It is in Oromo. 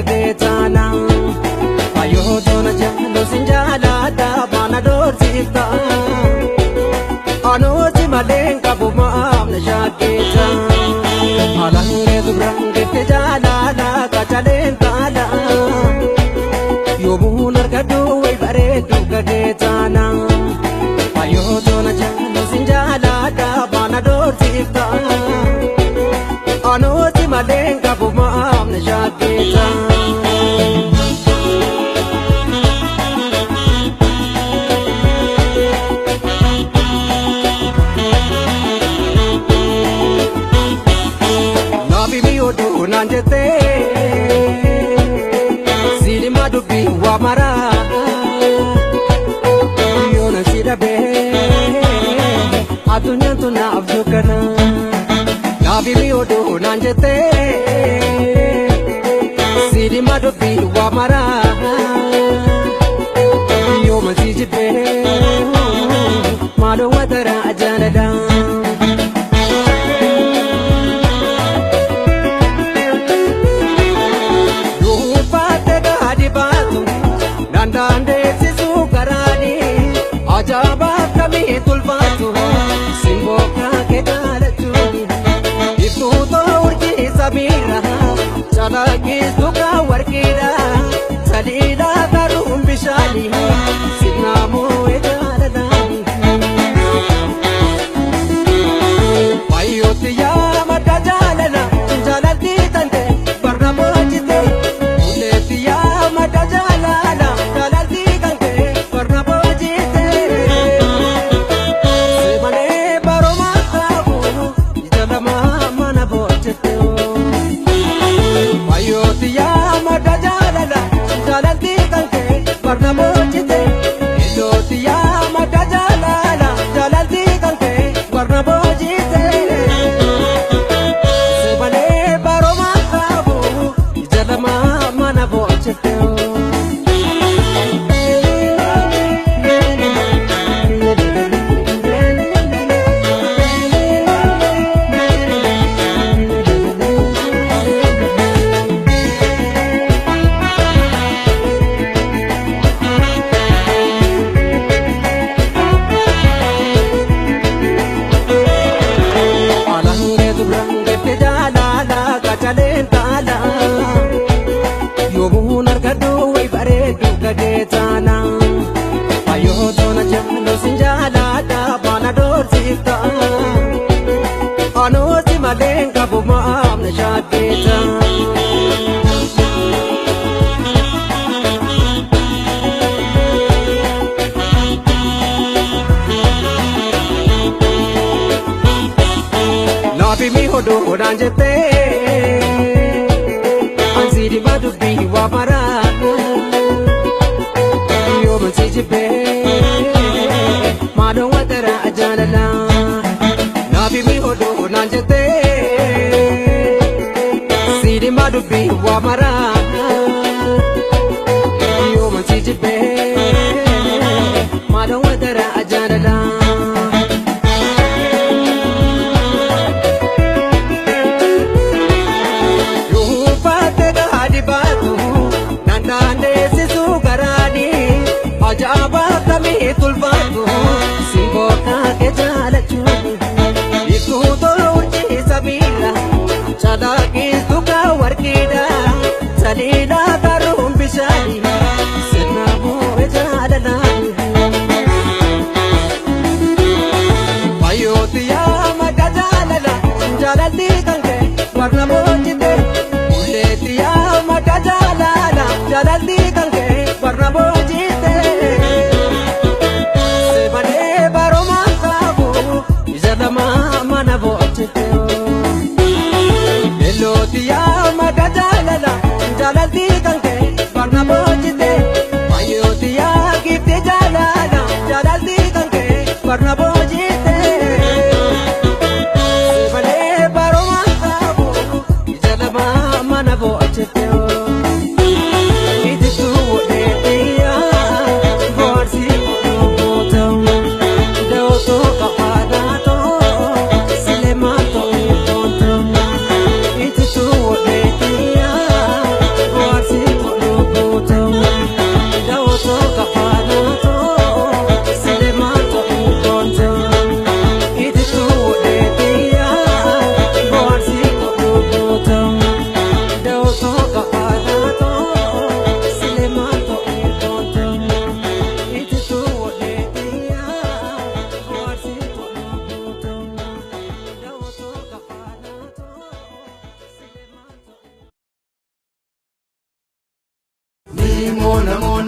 kadetana ayo dona jalo sinjala da bana dor sita ano ji malen kabuma amna shaketa alangre dubrang ke jala la kachalen tala yo bunar kadu wai bare du kadetana ayo dona jalo sinjala da bana dor sita ano ji malen kabuma amna shaketa nanjete sidi madubi wa mara yona sida be adunya tu na abdukana nabi mi odu nanjete sidi madubi wa mara yoma sidi be madu wadara ajanada Nandande sisu karani ajaba kami tulfatu simboka ke dalatu itu to urji samira chala ki suka warkira salida karum bishali sinamu edalada ayotiya matajalana jalati tante parnamojite uletiya matajalana ayo dona jalo sinjala da bana dor sita ano si malen kabuma amna shaketa nabi mi hodo ranjete ansidi madubi wa mara Sijibe madon wadara ajalala nabi mi hodo nanjete sidi madubi wa mara yo man sijibe madon wadara ajalala yo pate ga hadibatu nandande sisu garani ajaba kami tulfatu simboka ke jalatu itu to urji sabila chala ki suka warkida salila karum bishali sinamu jalala ayotiya matajalala jalati kange warna mojite uletiya matajalala jalati kange warna mojite Elotiya matajalala jalati kange warna bojite ayotiya gifte jalala jalati kange warna bojite sebale baroma sabu jalama mana bojite itu odetiya gorsi botam doto kapada to silemato botam itu odetiya gorsi ni mona mona